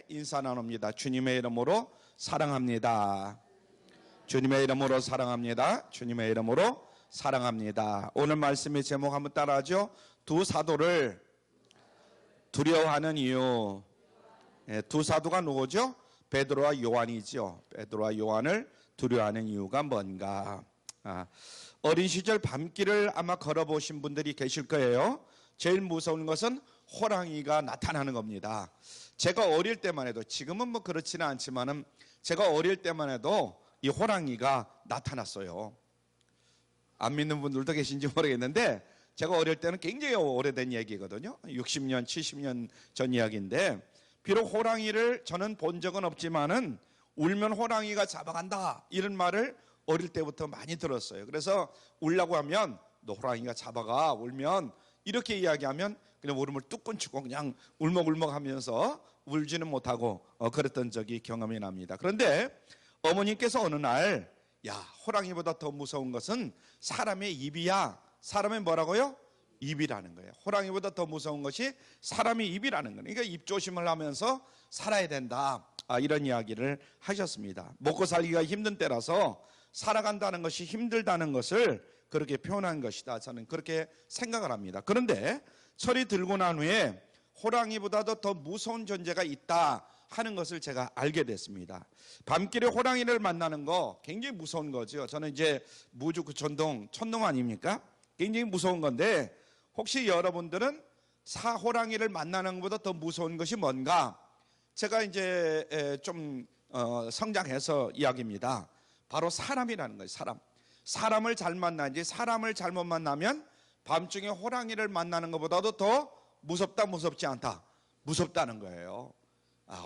인사 나눕니다. 주님의 이름으로 사랑합니다. 주님의 이름으로 사랑합니다. 주님의 이름으로 사랑합니다. 오늘 말씀의 제목 한번 따라하죠. 두 사도를 두려워하는 이유. 두 사도가 누구죠? 베드로와 요한이죠. 베드로와 요한을 두려워하는 이유가 뭔가? 어린 시절 밤길을 아마 걸어보신 분들이 계실 거예요. 제일 무서운 것은 호랑이가 나타나는 겁니다. 제가 어릴 때만 해도, 지금은 뭐 그렇지는 않지만은 제가 어릴 때만 해도 이 호랑이가 나타났어요. 안 믿는 분들도 계신지 모르겠는데 제가 어릴 때는 굉장히 오래된 얘기거든요. 60년, 70년 전 이야기인데, 비록 호랑이를 저는 본 적은 없지만은 울면 호랑이가 잡아간다 이런 말을 어릴 때부터 많이 들었어요. 그래서 울라고 하면 너 호랑이가 잡아가, 울면 이렇게 이야기하면 그냥 울음을 뚝 끊치고 그냥 울먹울먹 하면서 울지는 못하고 그랬던 적이 경험이 납니다. 그런데 어머님께서 어느 날, 야, 호랑이보다 더 무서운 것은 사람의 입이야. 사람의 뭐라고요? 입이라는 거예요. 호랑이보다 더 무서운 것이 사람의 입이라는 거예요. 그러니까 입 조심을 하면서 살아야 된다. 이런 이야기를 하셨습니다. 먹고 살기가 힘든 때라서 살아간다는 것이 힘들다는 것을 그렇게 표현한 것이다. 저는 그렇게 생각을 합니다. 그런데 철이 들고 난 후에 호랑이보다도 더 무서운 존재가 있다 하는 것을 제가 알게 됐습니다. 밤길에 호랑이를 만나는 거 굉장히 무서운 거죠. 저는 이제 무주 구천동 천동 아닙니까? 굉장히 무서운 건데, 혹시 여러분들은 호랑이를 만나는 것보다 더 무서운 것이 뭔가? 제가 이제 좀 성장해서 이야기입니다. 바로 사람이라는 거예요. 사람을 잘 만나야지, 사람을 잘못 만나면 밤중에 호랑이를 만나는 것보다도 더 무섭다, 무섭지 않다, 무섭다는 거예요.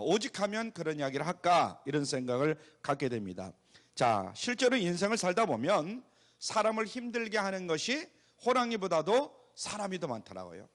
오직 하면 그런 이야기를 할까, 이런 생각을 갖게 됩니다. 자, 실제로 인생을 살다 보면 사람을 힘들게 하는 것이 호랑이보다도 사람이 더 많더라고요.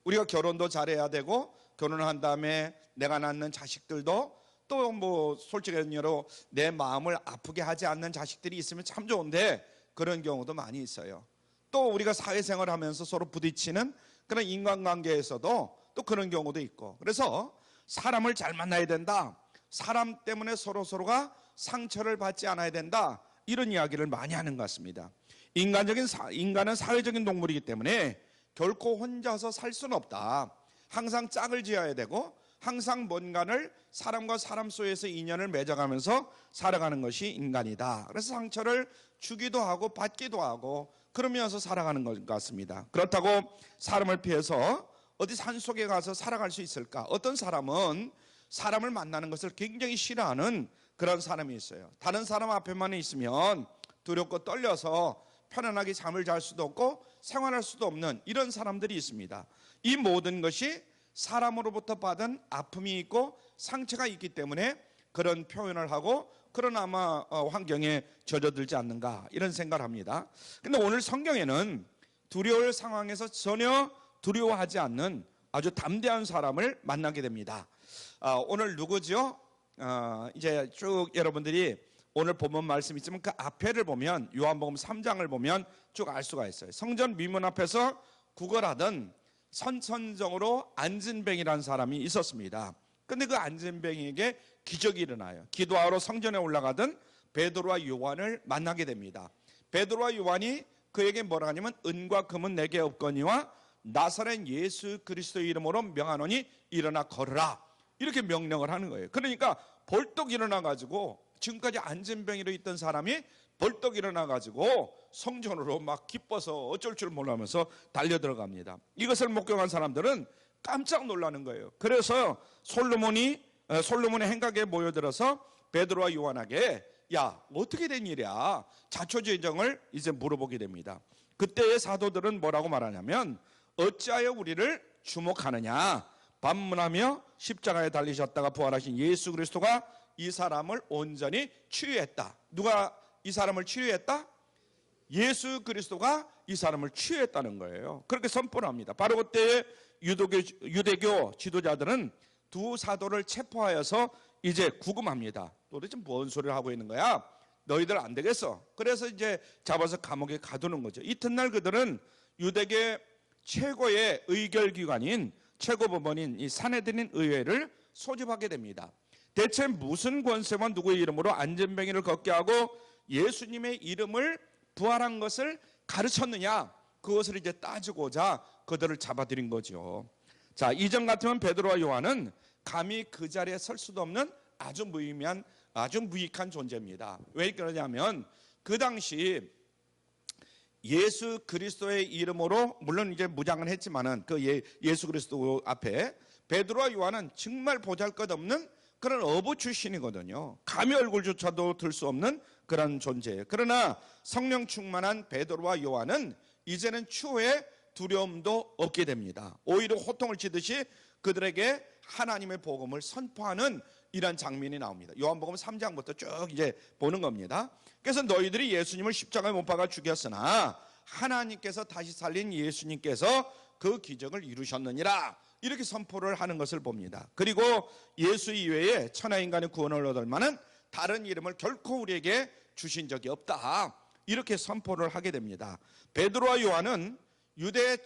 우리가 결혼도 잘해야 되고, 결혼을 한 다음에 내가 낳는 자식들도 또 뭐 솔직히로 내 마음을 아프게 하지 않는 자식들이 있으면 참 좋은데 그런 경우도 많이 있어요. 또 우리가 사회생활을 하면서 서로 부딪히는 그런 인간관계에서도 또 그런 경우도 있고, 그래서 사람을 잘 만나야 된다, 사람 때문에 서로가 상처를 받지 않아야 된다, 이런 이야기를 많이 하는 것 같습니다. 인간은 사회적인 동물이기 때문에 결코 혼자서 살 수는 없다. 항상 짝을 지어야 되고, 항상 뭔가를 사람과 사람 사이에서 인연을 맺어가면서 살아가는 것이 인간이다. 그래서 상처를 주기도 하고 받기도 하고 그러면서 살아가는 것 같습니다. 그렇다고 사람을 피해서 어디 산속에 가서 살아갈 수 있을까? 어떤 사람은 사람을 만나는 것을 굉장히 싫어하는 그런 사람이 있어요. 다른 사람 앞에만 있으면 두렵고 떨려서 편안하게 잠을 잘 수도 없고 생활할 수도 없는 이런 사람들이 있습니다. 이 모든 것이 사람으로부터 받은 아픔이 있고 상처가 있기 때문에 그런 표현을 하고 그런 아마 환경에 젖어들지 않는가, 이런 생각을 합니다. 근데 오늘 성경에는 두려울 상황에서 전혀 두려워하지 않는 아주 담대한 사람을 만나게 됩니다. 오늘 누구죠? 이제 쭉 여러분들이 오늘 본문 말씀 있지만 그 앞에를 보면, 요한복음 3장을 보면 쭉 알 수가 있어요. 성전 미문 앞에서 구걸하던 선천적으로 안진뱅이라는 사람이 있었습니다. 근데 그 안진뱅이에게 기적이 일어나요. 기도하러 성전에 올라가던 베드로와 요한을 만나게 됩니다. 베드로와 요한이 그에게 뭐라 하냐면, 은과 금은 내게 없거니와 나사렛 예수 그리스도의 이름으로 명하노니 일어나 걸으라, 이렇게 명령을 하는 거예요. 그러니까 벌떡 일어나가지고, 지금까지 안진뱅이로 있던 사람이 벌떡 일어나가지고 성전으로 막 기뻐서 어쩔 줄 몰라면서 달려들어갑니다. 이것을 목격한 사람들은 깜짝 놀라는 거예요. 그래서 솔로몬의 행각에 모여들어서 베드로와 요한에게, 야, 어떻게 된 일이야? 자초지정을 이제 물어보게 됩니다. 그때의 사도들은 뭐라고 말하냐면, 어찌하여 우리를 주목하느냐? 반문하며 십자가에 달리셨다가 부활하신 예수 그리스도가 이 사람을 온전히 치유했다. 누가 이 사람을 치유했다? 예수 그리스도가 이 사람을 치유했다는 거예요. 그렇게 선포합니다. 바로 그때 유대교 지도자들은 두 사도를 체포하여서 이제 구금합니다. 도대체 뭔 소리를 하고 있는 거야? 너희들 안 되겠어. 그래서 이제 잡아서 감옥에 가두는 거죠. 이튿날 그들은 유대계 최고의 의결기관인 최고법원인 이 산헤드린 의회를 소집하게 됩니다. 대체 무슨 권세와 누구의 이름으로 안전뱅이를 걷게 하고 예수님의 이름을 부활한 것을 가르쳤느냐, 그것을 이제 따지고자 그들을 잡아들인 거죠. 자, 이전 같으면 베드로와 요한은 감히 그 자리에 설 수도 없는 아주 무의미한, 아주 무익한 존재입니다. 왜 그러냐면 그 당시 예수 그리스도의 이름으로, 물론 이제 무장을 했지만은 그 예수 그리스도 앞에 베드로와 요한은 정말 보잘것없는 그런 어부 출신이거든요. 감히 얼굴조차도 들 수 없는 그런 존재예요. 그러나 성령 충만한 베드로와 요한은 이제는 추후에 두려움도 없게 됩니다. 오히려 호통을 치듯이 그들에게 하나님의 복음을 선포하는 이런 장면이 나옵니다. 요한복음 3장부터 쭉 이제 보는 겁니다. 그래서 너희들이 예수님을 십자가에 못 박아 죽였으나 하나님께서 다시 살린 예수님께서 그 기적을 이루셨느니라, 이렇게 선포를 하는 것을 봅니다. 그리고 예수 이외에 천하인간의 구원을 얻을 만한 다른 이름을 결코 우리에게 주신 적이 없다, 이렇게 선포를 하게 됩니다. 베드로와 요한은 유대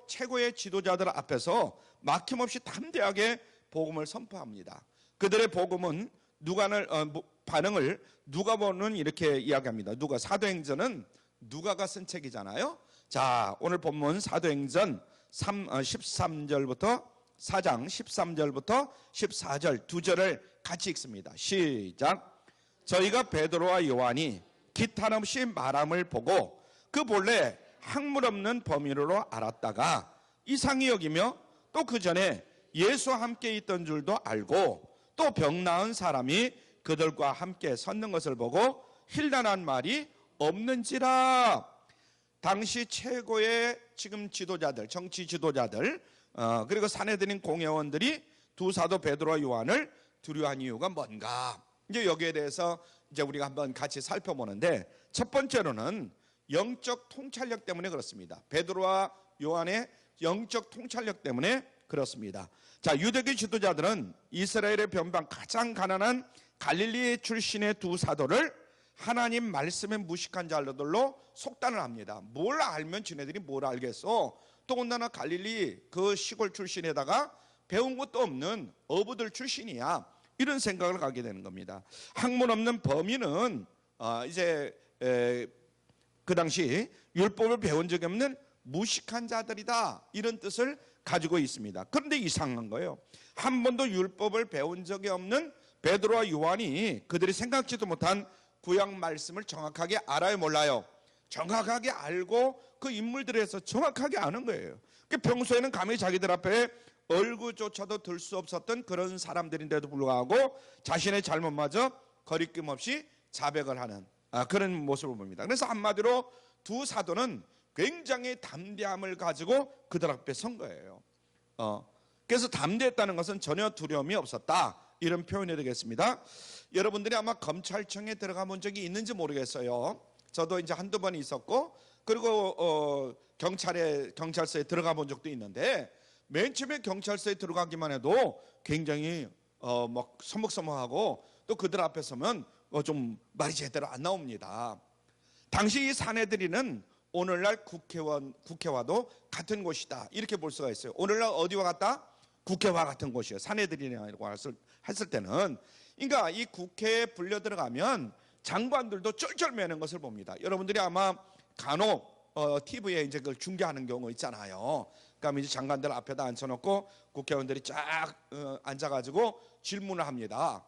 최고의 지도자들 앞에서 막힘없이 담대하게 복음을 선포합니다. 그들의 복음은 반응을 누가복음은 이렇게 이야기합니다. 사도행전은 누가가 쓴 책이잖아요. 자, 오늘 본문 사도행전 4장 13절부터 14절 두 절을 같이 읽습니다. 시작. 저희가 베드로와 요한이 기탄없이 말함을 보고 그 본래 학문 없는 범인으로 알았다가 이상히 여기며 또 그 전에 예수와 함께 있던 줄도 알고 또 병 나은 사람이 그들과 함께 섰는 것을 보고 힐난한 말이 없는지라. 당시 최고의 지금 지도자들, 정치 지도자들, 그리고 산헤드린 공회원들이 두 사도 베드로와 요한을 두려워한 이유가 뭔가, 이제 여기에 대해서 이제 우리가 한번 같이 살펴보는데, 첫 번째로는 영적 통찰력 때문에 그렇습니다. 베드로와 요한의 영적 통찰력 때문에 그렇습니다. 자, 유대교 지도자들은 이스라엘의 변방 가장 가난한 갈릴리 출신의 두 사도를 하나님 말씀에 무식한 자들로 속단을 합니다. 뭘 알면 지네들이 뭘 알겠어? 더군다나 갈릴리 그 시골 출신에다가 배운 것도 없는 어부들 출신이야, 이런 생각을 가게 되는 겁니다. 학문 없는 범인은 그 당시 율법을 배운 적이 없는 무식한 자들이다, 이런 뜻을 가지고 있습니다. 그런데 이상한 거예요. 한 번도 율법을 배운 적이 없는 베드로와 요한이 그들이 생각지도 못한 구약 말씀을 정확하게 알아요, 몰라요? 정확하게 알고 그 인물들에서 정확하게 아는 거예요. 평소에는 감히 자기들 앞에 얼굴조차도 들 수 없었던 그런 사람들인데도 불구하고 자신의 잘못마저 거리낌 없이 자백을 하는 그런 모습을 봅니다. 그래서 한마디로 두 사도는 굉장히 담대함을 가지고 그들 앞에 선 거예요. 그래서 담대했다는 것은 전혀 두려움이 없었다, 이런 표현이 되겠습니다. 여러분들이 아마 검찰청에 들어가 본 적이 있는지 모르겠어요. 저도 이제 한두 번 있었고, 그리고 경찰서에 들어가 본 적도 있는데, 맨 처음에 경찰서에 들어가기만 해도 굉장히 막 서먹서먹하고, 또 그들 앞에 서면 좀 말이 제대로 안 나옵니다. 당시 이 산헤드린은 오늘날 국회와도 같은 곳이다, 이렇게 볼 수가 있어요. 오늘날 어디와 같다? 국회와 같은 곳이에요. 산헤드린이라고 했을 때는. 그러니까 이 국회에 불려 들어가면 장관들도 쩔쩔 매는 것을 봅니다. 여러분들이 아마 간혹 TV에 이제 그걸 중계하는 경우 있잖아요. 그러니까 이제 장관들 앞에다 앉혀놓고 국회의원들이 쫙 앉아가지고 질문을 합니다.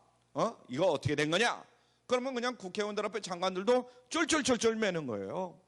이거 어떻게 된 거냐? 그러면 그냥 국회의원들 앞에 장관들도 쩔쩔쩔쩔 매는 거예요.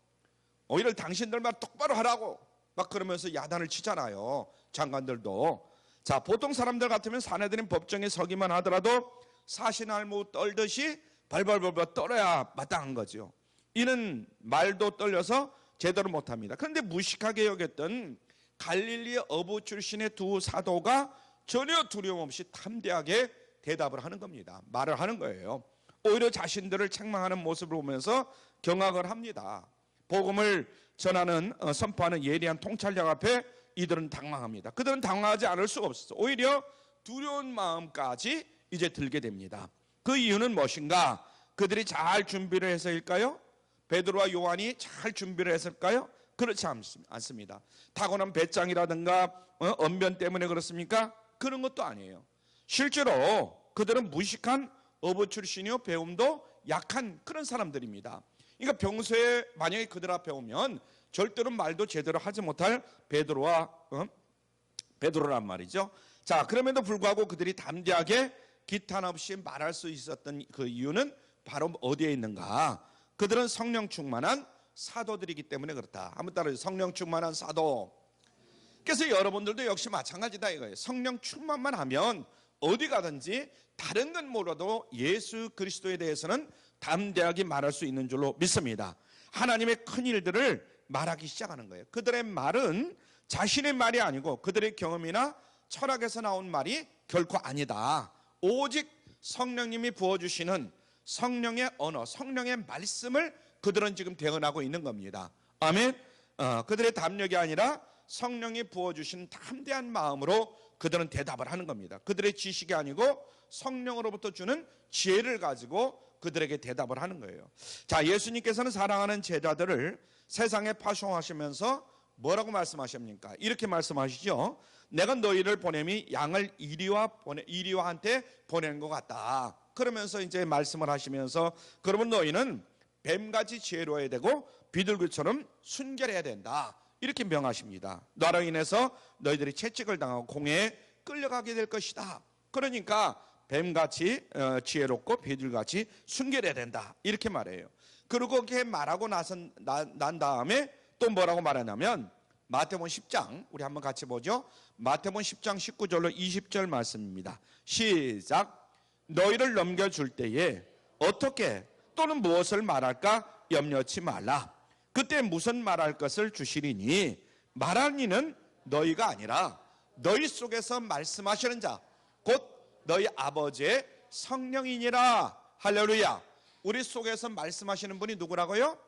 오히려 당신들만 똑바로 하라고 막 그러면서 야단을 치잖아요, 장관들도. 자, 보통 사람들 같으면 산헤드린 법정에 서기만 하더라도 사시나무 떨듯이 발발발발 떨어야 마땅한 거죠. 이는 말도 떨려서 제대로 못합니다. 그런데 무식하게 여겼던 갈릴리 어부 출신의 두 사도가 전혀 두려움 없이 담대하게 대답을 하는 겁니다. 말을 하는 거예요. 오히려 자신들을 책망하는 모습을 보면서 경악을 합니다. 복음을 전하는 선포하는 예리한 통찰력 앞에 이들은 당황합니다. 그들은 당황하지 않을 수가 없었어. 오히려 두려운 마음까지 이제 들게 됩니다. 그 이유는 무엇인가? 그들이 잘 준비를 해서일까요? 베드로와 요한이 잘 준비를 했을까요? 그렇지 않습니다. 타고난 배짱이라든가 언변 때문에 그렇습니까? 그런 것도 아니에요. 실제로 그들은 무식한 어부 출신이요 배움도 약한 그런 사람들입니다. 그러니까 평소에 만약에 그들 앞에 오면 절대로 말도 제대로 하지 못할 베드로란 말이죠. 자, 그럼에도 불구하고 그들이 담대하게 기탄 없이 말할 수 있었던 그 이유는 바로 어디에 있는가? 그들은 성령 충만한 사도들이기 때문에 그렇다. 한번 따라해주세요. 성령 충만한 사도. 그래서 여러분들도 역시 마찬가지다 이거예요. 성령 충만만 하면 어디 가든지 다른 건 몰라도 예수 그리스도에 대해서는 담대하게 말할 수 있는 줄로 믿습니다. 하나님의 큰 일들을 말하기 시작하는 거예요. 그들의 말은 자신의 말이 아니고 그들의 경험이나 철학에서 나온 말이 결코 아니다. 오직 성령님이 부어주시는 성령의 언어, 성령의 말씀을 그들은 지금 대언하고 있는 겁니다. 아멘. 그들의 담력이 아니라 성령이 부어주신 담대한 마음으로 그들은 대답을 하는 겁니다. 그들의 지식이 아니고 성령으로부터 주는 지혜를 가지고 그들에게 대답을 하는 거예요. 자, 예수님께서는 사랑하는 제자들을 세상에 파송하시면서 뭐라고 말씀하십니까? 이렇게 말씀하시죠. 내가 너희를 보냄이 양을 이리와한테 보내는 것 같다. 그러면서 이제 말씀을 하시면서 그러면 너희는 뱀같이 지혜로워야 되고 비둘기처럼 순결해야 된다. 이렇게 명하십니다. 나로 인해서 너희들이 채찍을 당하고 공회에 끌려가게 될 것이다. 그러니까 뱀같이 지혜롭고 비둘기같이 순결해야 된다. 이렇게 말해요. 그리고 그렇게 말하고 난 다음에 또 뭐라고 말하냐면 마태복음 10장 우리 한번 같이 보죠. 마태복음 10장 19절로 20절 말씀입니다. 시작. 너희를 넘겨줄 때에 어떻게 또는 무엇을 말할까 염려치 말라. 그때 무슨 말할 것을 주시리니 말할 이는 너희가 아니라 너희 속에서 말씀하시는 자 곧 너희 아버지의 성령이니라. 할렐루야. 우리 속에서 말씀하시는 분이 누구라고요?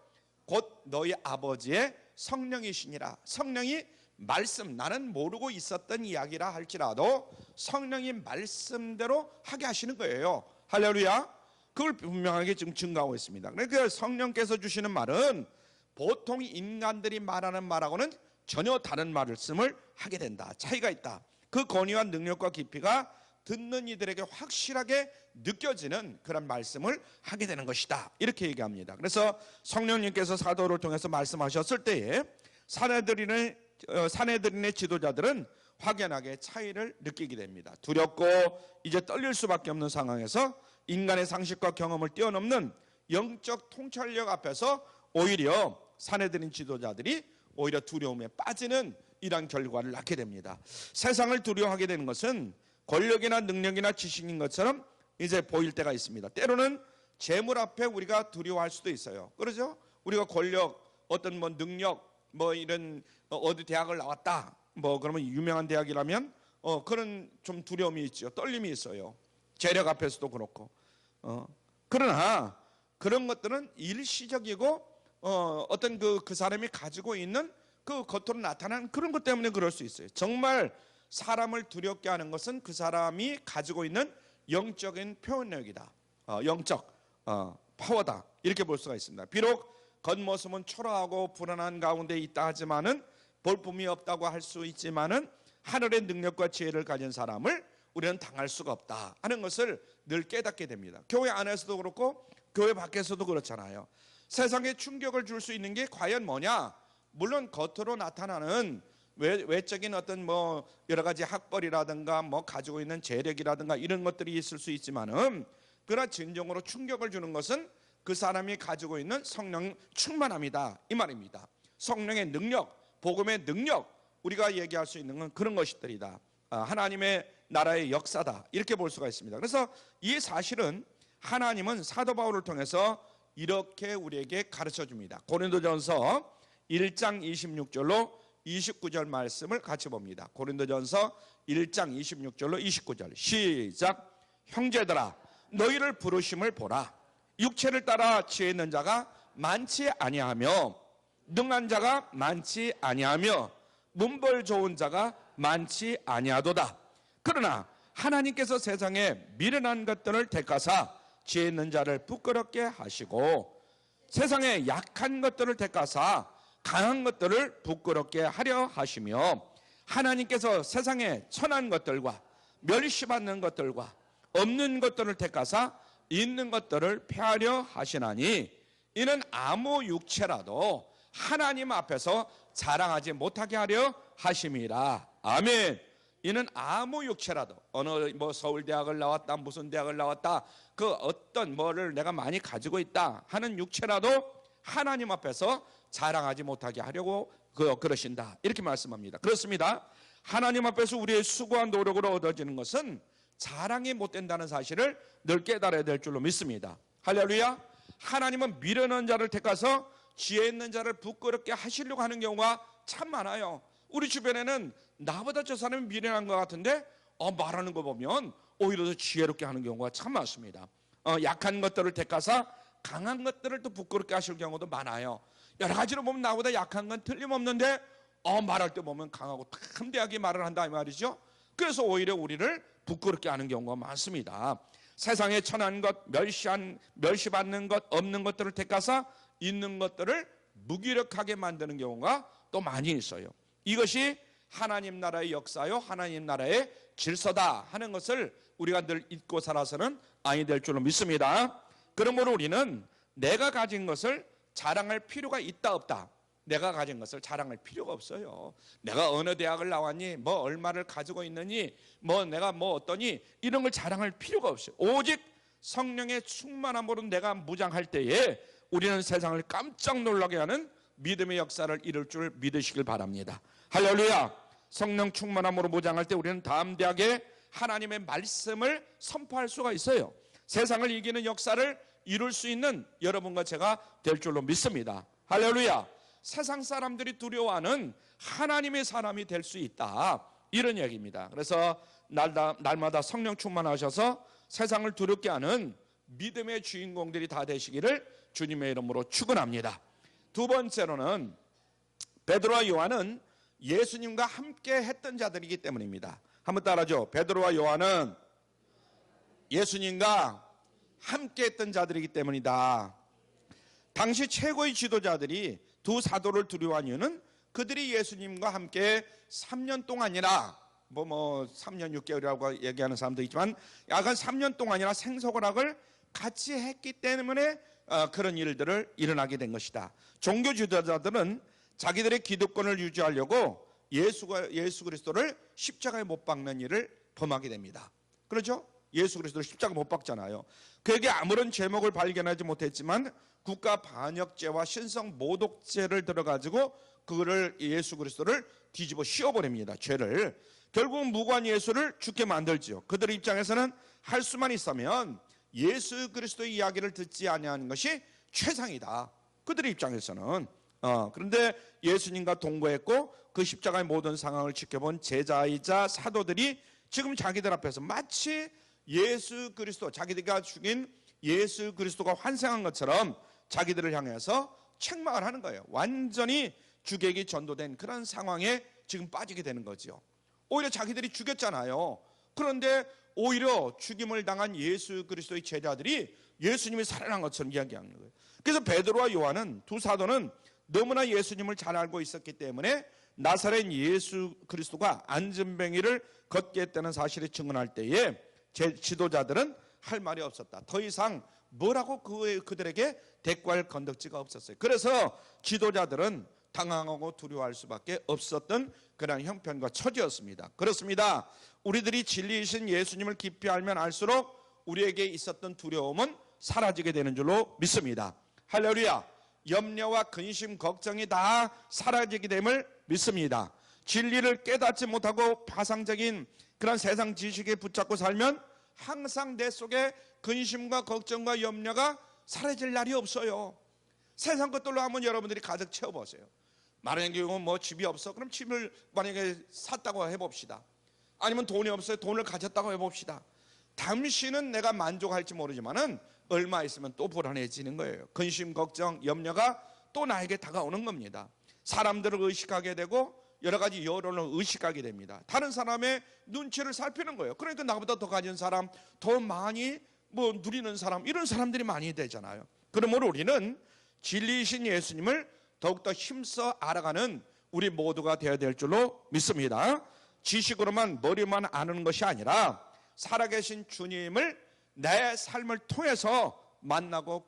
곧 너희 아버지의 성령이시니라. 성령이 말씀, 나는 모르고 있었던 이야기라 할지라도 성령이 말씀대로 하게 하시는 거예요. 할렐루야. 그걸 분명하게 지금 증거하고 있습니다. 그러니까 성령께서 주시는 말은 보통 인간들이 말하는 말하고는 전혀 다른 말씀을 하게 된다. 차이가 있다. 그 권위와 능력과 깊이가 듣는 이들에게 확실하게 느껴지는 그런 말씀을 하게 되는 것이다. 이렇게 얘기합니다. 그래서 성령님께서 사도를 통해서 말씀하셨을 때에 사내들인의 지도자들은 확연하게 차이를 느끼게 됩니다. 두렵고 이제 떨릴 수밖에 없는 상황에서 인간의 상식과 경험을 뛰어넘는 영적 통찰력 앞에서 오히려 사내들인 지도자들이 오히려 두려움에 빠지는 이러한 결과를 낳게 됩니다. 세상을 두려워하게 되는 것은 권력이나 능력이나 지식인 것처럼 이제 보일 때가 있습니다. 때로는 재물 앞에 우리가 두려워할 수도 있어요. 그러죠? 우리가 권력, 어떤 뭐 능력, 뭐 이런 어디 대학을 나왔다. 뭐 그러면 유명한 대학이라면 그런 좀 두려움이 있죠. 떨림이 있어요. 재력 앞에서도 그렇고. 그러나 그런 것들은 일시적이고 어떤 그 사람이 가지고 있는 그 겉으로 나타나는 그런 것 때문에 그럴 수 있어요. 정말 사람을 두렵게 하는 것은 그 사람이 가지고 있는 영적인 표현력이다. 영적 파워다. 이렇게 볼 수가 있습니다. 비록 겉모습은 초라하고 불안한 가운데 있다 하지만은 볼품이 없다고 할 수 있지만은 하늘의 능력과 지혜를 가진 사람을 우리는 당할 수가 없다 하는 것을 늘 깨닫게 됩니다. 교회 안에서도 그렇고 교회 밖에서도 그렇잖아요. 세상에 충격을 줄 수 있는 게 과연 뭐냐? 물론 겉으로 나타나는 외적인 어떤 뭐 여러 가지 학벌이라든가 뭐 가지고 있는 재력이라든가 이런 것들이 있을 수 있지만은 그러나 진정으로 충격을 주는 것은 그 사람이 가지고 있는 성령 충만함이다 이 말입니다. 성령의 능력, 복음의 능력, 우리가 얘기할 수 있는 건 그런 것들이다. 하나님의 나라의 역사다 이렇게 볼 수가 있습니다. 그래서 이 사실은 하나님은 사도 바울을 통해서 이렇게 우리에게 가르쳐 줍니다. 고린도전서 1장 26절로 29절 말씀을 같이 봅니다. 고린도전서 1장 26절로 29절 시작. 형제들아 너희를 부르심을 보라. 육체를 따라 지혜 있는 자가 많지 아니하며 능한 자가 많지 아니하며 문벌 좋은 자가 많지 아니하도다. 그러나 하나님께서 세상에 미련한 것들을 택하사 지혜 있는 자를 부끄럽게 하시고 세상에 약한 것들을 택하사 강한 것들을 부끄럽게 하려 하시며 하나님께서 세상에 천한 것들과 멸시받는 것들과 없는 것들을 택하사 있는 것들을 폐하려 하시나니 이는 아무 육체라도 하나님 앞에서 자랑하지 못하게 하려 하심이라. 아멘. 이는 아무 육체라도 어느 서울대학을 나왔다 무슨 대학을 나왔다 그 어떤 뭐를 내가 많이 가지고 있다 하는 육체라도 하나님 앞에서 자랑하지 못하게 하려고 그러신다 이렇게 말씀합니다. 그렇습니다. 하나님 앞에서 우리의 수고와 노력으로 얻어지는 것은 자랑이 못 된다는 사실을 늘 깨달아야 될 줄로 믿습니다. 할렐루야. 하나님은 미련한 자를 택하서 지혜 있는 자를 부끄럽게 하시려고 하는 경우가 참 많아요. 우리 주변에는 나보다 저 사람이 미련한 것 같은데 말하는 거 보면 오히려 더 지혜롭게 하는 경우가 참 많습니다. 약한 것들을 택하사 강한 것들을 또 부끄럽게 하실 경우도 많아요. 여러 가지로 보면 나보다 약한 건 틀림없는데 말할 때 보면 강하고 탐대하게 말을 한다 이 말이죠. 그래서 오히려 우리를 부끄럽게 하는 경우가 많습니다. 세상에 천한 것, 멸시받는 것, 없는 것들을 택하사 있는 것들을 무기력하게 만드는 경우가 또 많이 있어요. 이것이 하나님 나라의 역사요 하나님 나라의 질서다 하는 것을 우리가 늘 잊고 살아서는 아니 될 줄로 믿습니다. 그러므로 우리는 내가 가진 것을 자랑할 필요가 있다 없다. 내가 가진 것을 자랑할 필요가 없어요. 내가 어느 대학을 나왔니, 뭐 얼마를 가지고 있느니, 뭐 내가 뭐 어떠니, 이런 걸 자랑할 필요가 없어요. 오직 성령의 충만함으로 내가 무장할 때에 우리는 세상을 깜짝 놀라게 하는 믿음의 역사를 이룰 줄 믿으시길 바랍니다. 할렐루야. 성령 충만함으로 무장할 때 우리는 담대하게 하나님의 말씀을 선포할 수가 있어요. 세상을 이기는 역사를 이룰 수 있는 여러분과 제가 될 줄로 믿습니다. 할렐루야. 세상 사람들이 두려워하는 하나님의 사람이 될 수 있다 이런 얘기입니다. 그래서 날마다 성령 충만하셔서 세상을 두렵게 하는 믿음의 주인공들이 다 되시기를 주님의 이름으로 축원합니다. 두 번째로는 베드로와 요한은 예수님과 함께 했던 자들이기 때문입니다. 한번 따라하죠. 베드로와 요한은 예수님과 함께 했던 자들이기 때문이다. 당시 최고의 지도자들이 두 사도를 두려워한 이유는 그들이 예수님과 함께 3년 동안이나 3년 6개월이라고 얘기하는 사람도 있지만 약간 3년 동안이나 생소고락을 같이 했기 때문에 그런 일들을 일어나게 된 것이다. 종교 지도자들은 자기들의 기득권을 유지하려고 예수 그리스도를 십자가에 못 박는 일을 범하게 됩니다. 그렇죠? 예수 그리스도를 십자가 못 박잖아요. 그에게 아무런 제목을 발견하지 못했지만 국가 반역죄와 신성 모독죄를 들어가지고 그거를 예수 그리스도를 뒤집어 씌워버립니다. 죄를. 결국 무고한 예수를 죽게 만들지요. 그들 입장에서는 할 수만 있으면 예수 그리스도의 이야기를 듣지 아니하는 것이 최상이다. 그들의 입장에서는. 그런데 예수님과 동거했고 그 십자가의 모든 상황을 지켜본 제자이자 사도들이 지금 자기들 앞에서 마치 예수 그리스도, 자기들과 죽인 예수 그리스도가 환생한 것처럼 자기들을 향해서 책망을 하는 거예요. 완전히 주객이 전도된 그런 상황에 지금 빠지게 되는 거죠. 오히려 자기들이 죽였잖아요. 그런데 오히려 죽임을 당한 예수 그리스도의 제자들이 예수님이 살아난 것처럼 이야기하는 거예요. 그래서 베드로와 요한은 두 사도는 너무나 예수님을 잘 알고 있었기 때문에 나사렛 예수 그리스도가 안전뱅이를 걷게 했다는 사실을 증언할 때에 제 지도자들은 할 말이 없었다. 더 이상 뭐라고 그들에게 대꾸할 건덕지가 없었어요. 그래서 지도자들은 당황하고 두려워할 수밖에 없었던 그런 형편과 처지였습니다. 그렇습니다. 우리들이 진리이신 예수님을 깊이 알면 알수록 우리에게 있었던 두려움은 사라지게 되는 줄로 믿습니다. 할렐루야. 염려와 근심, 걱정이 다 사라지게 됨을 믿습니다. 진리를 깨닫지 못하고 파상적인 그런 세상 지식에 붙잡고 살면 항상 내 속에 근심과 걱정과 염려가 사라질 날이 없어요. 세상 것들로 한번 여러분들이 가득 채워보세요. 만약에 집이 없어? 그럼 집을 만약에 샀다고 해봅시다. 아니면 돈이 없어요? 돈을 가졌다고 해봅시다. 잠시는 내가 만족할지 모르지만은 얼마 있으면 또 불안해지는 거예요. 근심, 걱정, 염려가 또 나에게 다가오는 겁니다. 사람들을 의식하게 되고 여러 가지 여론을 의식하게 됩니다. 다른 사람의 눈치를 살피는 거예요. 그러니까 나보다 더 가진 사람, 더 많이 누리는 사람, 이런 사람들이 많이 되잖아요. 그러므로 우리는 진리이신 예수님을 더욱더 힘써 알아가는 우리 모두가 되어야 될 줄로 믿습니다. 지식으로만 머리만 아는 것이 아니라 살아계신 주님을 내 삶을 통해서 만나고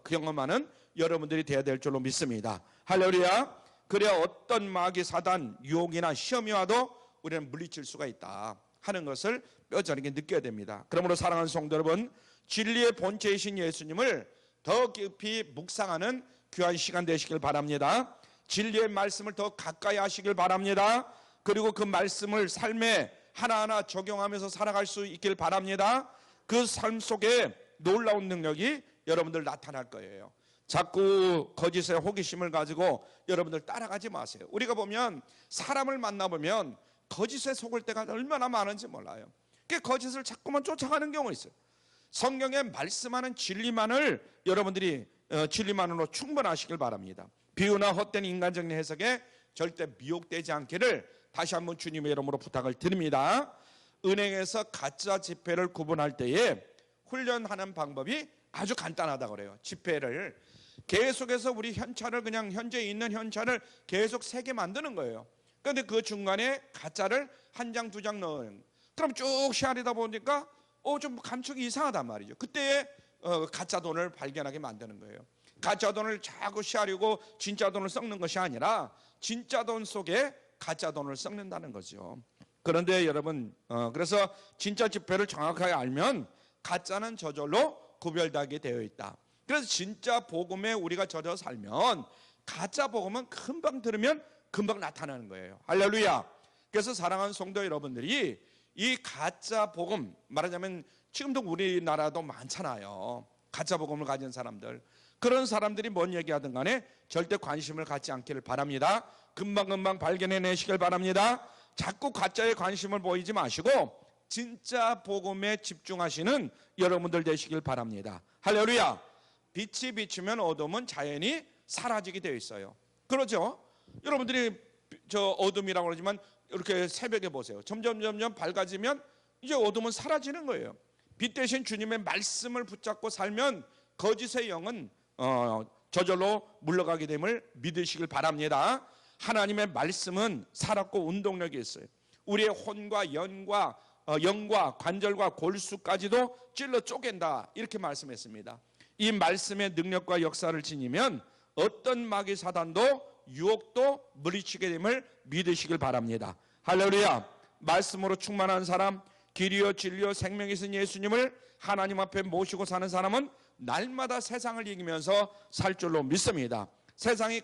경험하는 여러분들이 되어야 될 줄로 믿습니다. 할렐루야. 그래야 어떤 마귀 사단 유혹이나 시험이 와도 우리는 물리칠 수가 있다 하는 것을 뼈저리게 느껴야 됩니다. 그러므로 사랑하는 성도 여러분, 진리의 본체이신 예수님을 더 깊이 묵상하는 귀한 시간 되시길 바랍니다. 진리의 말씀을 더 가까이 하시길 바랍니다. 그리고 그 말씀을 삶에 하나하나 적용하면서 살아갈 수 있길 바랍니다. 그 삶 속에 놀라운 능력이 여러분들 나타날 거예요. 자꾸 거짓의 호기심을 가지고 여러분들 따라가지 마세요. 우리가 보면 사람을 만나보면 거짓에 속을 때가 얼마나 많은지 몰라요. 그 거짓을 자꾸만 쫓아가는 경우가 있어요. 성경에 말씀하는 진리만을 여러분들이 진리만으로 충분하시길 바랍니다. 비유나 헛된 인간적인 해석에 절대 미혹되지 않기를 다시 한번 주님의 이름으로 부탁을 드립니다. 은행에서 가짜 지폐를 구분할 때에 훈련하는 방법이 아주 간단하다고 그래요. 지폐를 계속해서 우리 현찰을 그냥 현재 있는 현찰을 계속 세게 만드는 거예요. 그런데 그 중간에 가짜를 한 장, 두 장 넣어요. 그럼 쭉 시야리다 보니까 좀 감촉이 이상하단 말이죠. 그때 가짜 돈을 발견하게 만드는 거예요. 가짜 돈을 자꾸 시야리고 진짜 돈을 섞는 것이 아니라 진짜 돈 속에 가짜 돈을 섞는다는 거죠. 그런데 여러분, 그래서 진짜 지폐를 정확하게 알면 가짜는 저절로 구별되게 되어 있다. 그래서 진짜 복음에 우리가 젖어 살면 가짜 복음은 금방 들으면 금방 나타나는 거예요. 할렐루야. 그래서 사랑하는 성도 여러분들이 이 가짜 복음, 말하자면 지금도 우리나라도 많잖아요. 가짜 복음을 가진 사람들. 그런 사람들이 뭔 얘기하든 간에 절대 관심을 갖지 않기를 바랍니다. 금방금방 발견해내시길 바랍니다. 자꾸 가짜에 관심을 보이지 마시고 진짜 복음에 집중하시는 여러분들 되시길 바랍니다. 할렐루야. 빛이 비추면 어둠은 자연히 사라지게 되어 있어요. 그러죠? 여러분들이 저 어둠이라고 그러지만 이렇게 새벽에 보세요. 점점 밝아지면 이제 어둠은 사라지는 거예요. 빛 대신 주님의 말씀을 붙잡고 살면 거짓의 영은 저절로 물러가게 됨을 믿으시길 바랍니다. 하나님의 말씀은 살았고 운동력이 있어요. 우리의 혼과 영과 관절과 골수까지도 찔러 쪼갠다 이렇게 말씀했습니다. 이 말씀의 능력과 역사를 지니면 어떤 마귀 사단도 유혹도 물리치게 됨을 믿으시길 바랍니다. 할렐루야. 말씀으로 충만한 사람, 길이요 진리요 생명이신 예수님을 하나님 앞에 모시고 사는 사람은 날마다 세상을 이기면서 살 줄로 믿습니다. 세상이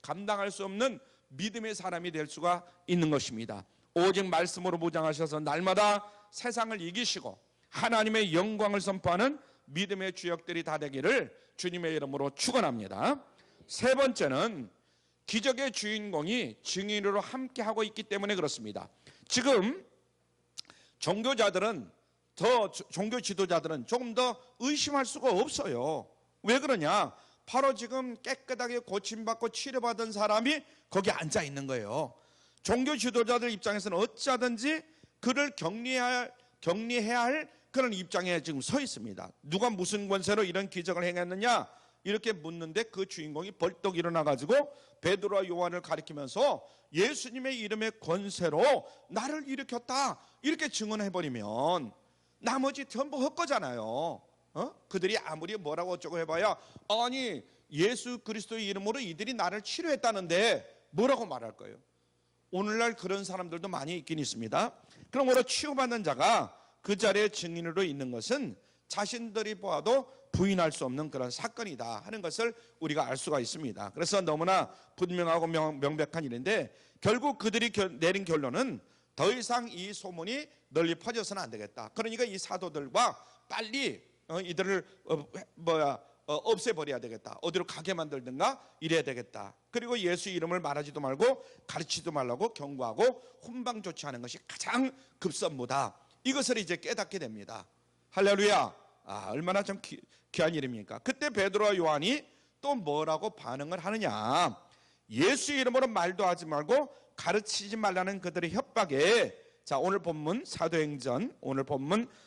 감당할 수 없는 믿음의 사람이 될 수가 있는 것입니다. 오직 말씀으로 무장하셔서 날마다 세상을 이기시고 하나님의 영광을 선포하는 믿음의 주역들이 다 되기를 주님의 이름으로 축원합니다. 세 번째는 기적의 주인공이 증인으로 함께하고 있기 때문에 그렇습니다. 지금 종교 지도자들은 조금 더 의심할 수가 없어요. 왜 그러냐? 바로 지금 깨끗하게 고침받고 치료받은 사람이 거기 앉아 있는 거예요. 종교 지도자들 입장에서는 어찌하든지 그를 격리해야 할 그런 입장에 지금 서 있습니다. 누가 무슨 권세로 이런 기적을 행했느냐? 이렇게 묻는데 그 주인공이 벌떡 일어나가지고 베드로와 요한을 가리키면서 예수님의 이름의 권세로 나를 일으켰다 이렇게 증언해버리면 나머지 전부 헛거잖아요. 그들이 아무리 뭐라고 어쩌고 해봐야 아니 예수 그리스도의 이름으로 이들이 나를 치료했다는데 뭐라고 말할 거예요? 오늘날 그런 사람들도 많이 있긴 있습니다. 그러므로 치유받는 자가 그 자리에 증인으로 있는 것은 자신들이 보아도 부인할 수 없는 그런 사건이다 하는 것을 우리가 알 수가 있습니다. 그래서 너무나 분명하고 명백한 일인데 결국 그들이 내린 결론은 더 이상 이 소문이 널리 퍼져서는 안 되겠다. 그러니까 이 사도들과 빨리 이들을 없애버려야 되겠다. 어디로 가게 만들든가 이래야 되겠다. 그리고 예수 이름을 말하지도 말고 가르치지도 말라고 경고하고 훈방 조치하는 것이 가장 급선무다. 이것을 이제 깨닫게 됩니다. 할렐루야. 얼마나 참 귀한 일입니까? 그때 베드로와 요한이 또 뭐라고 반응을 하느냐? 예수 이름으로 말도 하지 말고 가르치지 말라는 그들의 협박에 자 오늘 본문 사도행전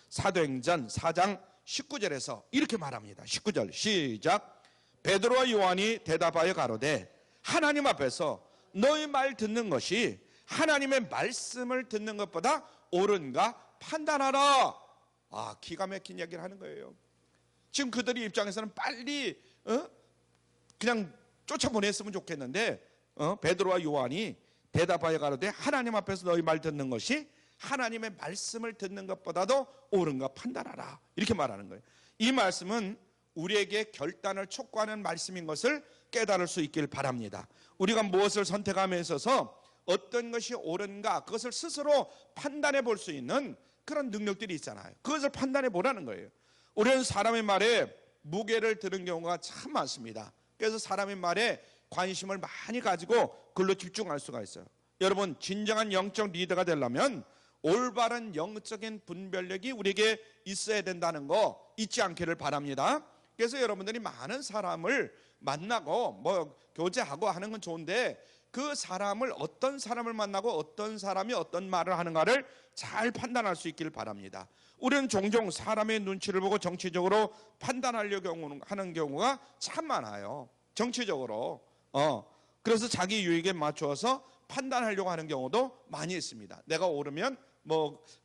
4장 19절에서 이렇게 말합니다. 19절 시작. 베드로와 요한이 대답하여 가로되 하나님 앞에서 너희 말 듣는 것이 하나님의 말씀을 듣는 것보다 옳은가 판단하라. 기가 막힌 얘기를 하는 거예요. 지금 그들의 입장에서는 빨리 그냥 쫓아보냈으면 좋겠는데 베드로와 요한이 대답하여 가로되 하나님 앞에서 너희 말 듣는 것이 하나님의 말씀을 듣는 것보다도 옳은가 판단하라. 이렇게 말하는 거예요. 이 말씀은 우리에게 결단을 촉구하는 말씀인 것을 깨달을 수 있길 바랍니다. 우리가 무엇을 선택함에 있어서 어떤 것이 옳은가 그것을 스스로 판단해 볼 수 있는 그런 능력들이 있잖아요. 그것을 판단해 보라는 거예요. 우리는 사람의 말에 무게를 두는 경우가 참 많습니다. 그래서 사람의 말에 관심을 많이 가지고 그걸로 집중할 수가 있어요. 여러분, 진정한 영적 리더가 되려면 올바른 영적인 분별력이 우리에게 있어야 된다는 거 잊지 않기를 바랍니다. 그래서 여러분들이 많은 사람을 만나고 교제하고 하는 건 좋은데 그 사람을 어떤 사람을 만나고 어떤 사람이 어떤 말을 하는가를 잘 판단할 수 있기를 바랍니다. 우리는 종종 사람의 눈치를 보고 정치적으로 판단하려고 하는 경우가 참 많아요. 정치적으로 그래서 자기 유익에 맞춰서 판단하려고 하는 경우도 많이 있습니다. 내가 옳으면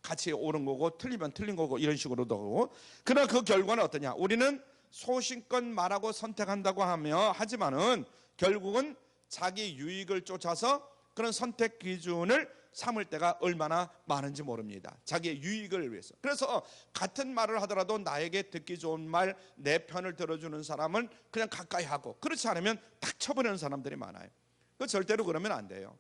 같이 옳은 거고 틀리면 틀린 거고 이런 식으로도 하고. 그러나 그 결과는 어떠냐? 우리는 소신껏 말하고 선택한다고 하지만은 결국은 자기 유익을 쫓아서 그런 선택 기준을 삼을 때가 얼마나 많은지 모릅니다. 자기의 유익을 위해서. 그래서 같은 말을 하더라도 나에게 듣기 좋은 말, 내 편을 들어주는 사람은 그냥 가까이 하고, 그렇지 않으면 탁 쳐버리는 사람들이 많아요. 절대로 그러면 안 돼요.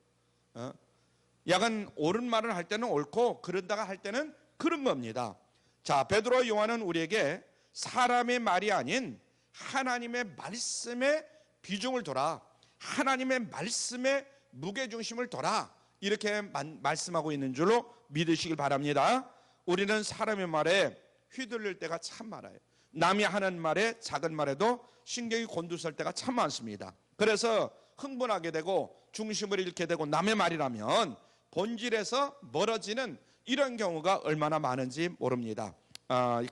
약간 옳은 말을 할 때는 옳고 그런다가 할 때는 그런 겁니다. 자, 베드로와 요한은 우리에게 사람의 말이 아닌 하나님의 말씀에 비중을 둬라, 하나님의 말씀에 무게중심을 둬라, 이렇게 말씀하고 있는 줄로 믿으시길 바랍니다. 우리는 사람의 말에 휘둘릴 때가 참 많아요. 남이 하는 말에, 작은 말에도 신경이 곤두설 때가 참 많습니다. 그래서 흥분하게 되고 중심을 잃게 되고 남의 말이라면 본질에서 멀어지는 이런 경우가 얼마나 많은지 모릅니다.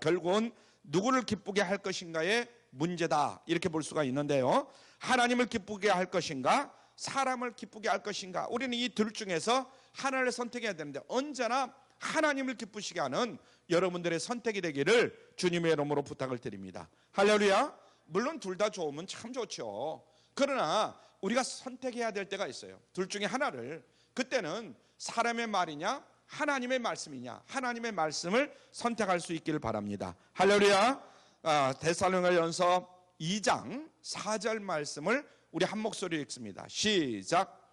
결국은 누구를 기쁘게 할 것인가의 문제다, 이렇게 볼 수가 있는데요. 하나님을 기쁘게 할 것인가, 사람을 기쁘게 할 것인가, 우리는 이 둘 중에서 하나를 선택해야 되는데 언제나 하나님을 기쁘시게 하는 여러분들의 선택이 되기를 주님의 이름으로 부탁을 드립니다. 할렐루야. 물론 둘 다 좋으면 참 좋죠. 그러나 우리가 선택해야 될 때가 있어요. 둘 중에 하나를. 그때는 사람의 말이냐 하나님의 말씀이냐, 하나님의 말씀을 선택할 수 있기를 바랍니다. 할렐루야. 데살로니가전서 2장 4절 말씀을 우리 한 목소리로 읽습니다. 시작.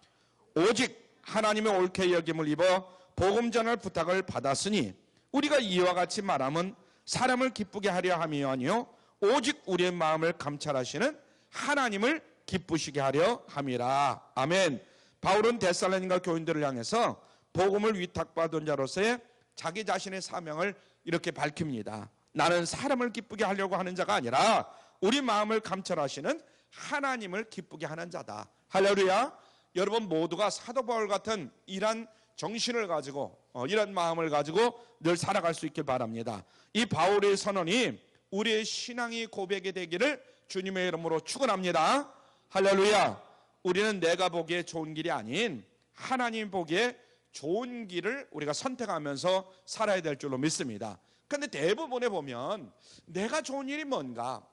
오직 하나님의 옳게 여김을 입어 복음 전할 부탁을 받았으니 우리가 이와 같이 말함은 사람을 기쁘게 하려 함이 아니요 오직 우리의 마음을 감찰하시는 하나님을 기쁘시게 하려 함이라. 아멘. 바울은 데살로니가 교인들을 향해서 복음을 위탁받은 자로서의 자기 자신의 사명을 이렇게 밝힙니다. 나는 사람을 기쁘게 하려고 하는 자가 아니라 우리 마음을 감찰하시는 하나님을 기쁘게 하는 자다. 할렐루야. 여러분 모두가 사도 바울 같은 이런 정신을 가지고 이런 마음을 가지고 늘 살아갈 수 있길 바랍니다. 이 바울의 선언이 우리의 신앙이 고백이 되기를 주님의 이름으로 축원합니다. 할렐루야. 우리는 내가 보기에 좋은 길이 아닌 하나님 보기에 좋은 길을 우리가 선택하면서 살아야 될 줄로 믿습니다. 그런데 대부분에 보면 내가 좋은 일이 뭔가,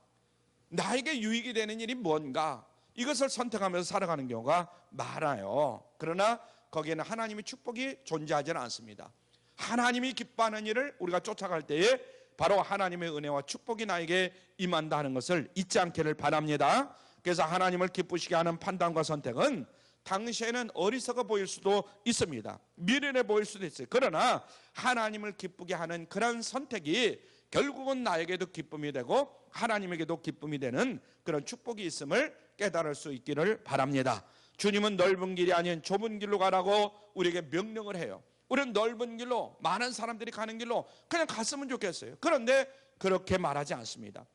나에게 유익이 되는 일이 뭔가, 이것을 선택하면서 살아가는 경우가 많아요. 그러나 거기에는 하나님의 축복이 존재하지는 않습니다. 하나님이 기뻐하는 일을 우리가 쫓아갈 때에 바로 하나님의 은혜와 축복이 나에게 임한다 하는 것을 잊지 않기를 바랍니다. 그래서 하나님을 기쁘시게 하는 판단과 선택은 당시에는 어리석어 보일 수도 있습니다. 미련해 보일 수도 있어요. 그러나 하나님을 기쁘게 하는 그런 선택이 결국은 나에게도 기쁨이 되고 하나님에게도 기쁨이 되는 그런 축복이 있음을 깨달을 수 있기를 바랍니다. 주님은 넓은 길이 아닌 좁은 길로 가라고 우리에게 명령을 해요. 우리는 넓은 길로, 많은 사람들이 가는 길로 그냥 갔으면 좋겠어요. 그런데 그렇게 말하지 않습니다.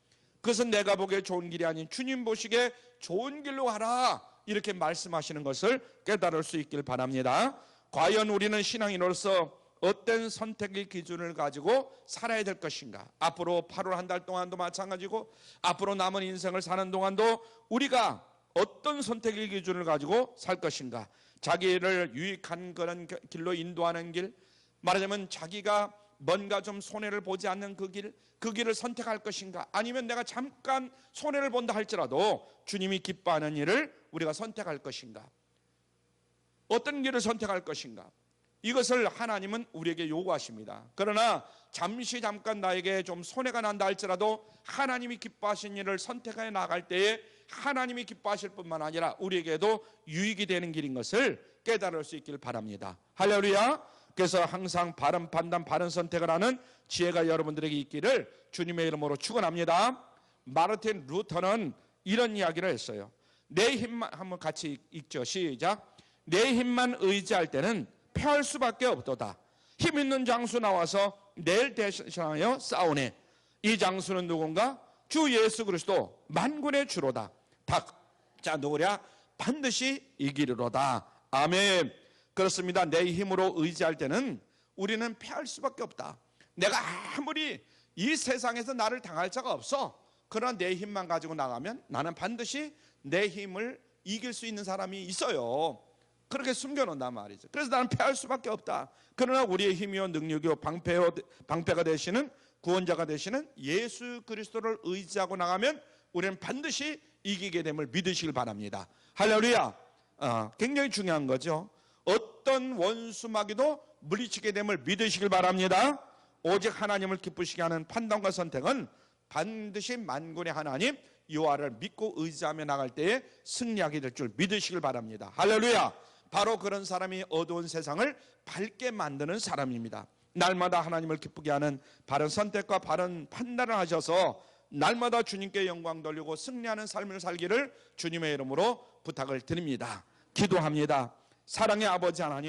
그것은 내가 보기에 좋은 길이 아닌 주님 보시기에 좋은 길로 가라, 이렇게 말씀하시는 것을 깨달을 수 있길 바랍니다. 과연 우리는 신앙인으로서 어떤 선택의 기준을 가지고 살아야 될 것인가? 앞으로 8월 한 달 동안도 마찬가지고 앞으로 남은 인생을 사는 동안도 우리가 어떤 선택의 기준을 가지고 살 것인가? 자기를 유익한 그런 길로 인도하는 길, 말하자면 자기가 뭔가 좀 손해를 보지 않는 그 길을 선택할 것인가, 아니면 내가 잠깐 손해를 본다 할지라도 주님이 기뻐하는 일을 우리가 선택할 것인가, 어떤 길을 선택할 것인가, 이것을 하나님은 우리에게 요구하십니다. 그러나 잠깐 나에게 좀 손해가 난다 할지라도 하나님이 기뻐하신 일을 선택해 나갈 때에 하나님이 기뻐하실 뿐만 아니라 우리에게도 유익이 되는 길인 것을 깨달을 수 있길 바랍니다. 할렐루야. 그래서 항상 바른 판단, 바른 선택을 하는 지혜가 여러분들에게 있기를 주님의 이름으로 축원합니다. 마르틴 루터는 이런 이야기를 했어요. 내 힘만, 한번 같이 읽죠. 시작. 내 힘만 의지할 때는 패할 수밖에 없도다. 힘 있는 장수 나와서 내일 대신하여 싸우네. 이 장수는 누군가? 주 예수 그리스도 만군의 주로다. 자 누구랴? 반드시 이기리로다. 아멘. 그렇습니다. 내 힘으로 의지할 때는 우리는 패할 수밖에 없다. 내가 아무리 이 세상에서 나를 당할 자가 없어. 그러나 내 힘만 가지고 나가면 나는 반드시 내 힘을 이길 수 있는 사람이 있어요. 그렇게 숨겨놓는단 말이죠. 그래서 나는 패할 수밖에 없다. 그러나 우리의 힘이요 능력이요 방패가 되시는, 구원자가 되시는 예수 그리스도를 의지하고 나가면 우리는 반드시 이기게 됨을 믿으시길 바랍니다. 할렐루야. 굉장히 중요한 거죠. 어떤 원수마귀도 물리치게 됨을 믿으시길 바랍니다. 오직 하나님을 기쁘시게 하는 판단과 선택은 반드시 만군의 하나님 여호와를 믿고 의지하며 나갈 때에 승리하게 될 줄 믿으시길 바랍니다. 할렐루야. 바로 그런 사람이 어두운 세상을 밝게 만드는 사람입니다. 날마다 하나님을 기쁘게 하는 바른 선택과 바른 판단을 하셔서 날마다 주님께 영광 돌리고 승리하는 삶을 살기를 주님의 이름으로 부탁을 드립니다. 기도합니다. 사랑의 아버지 하나님,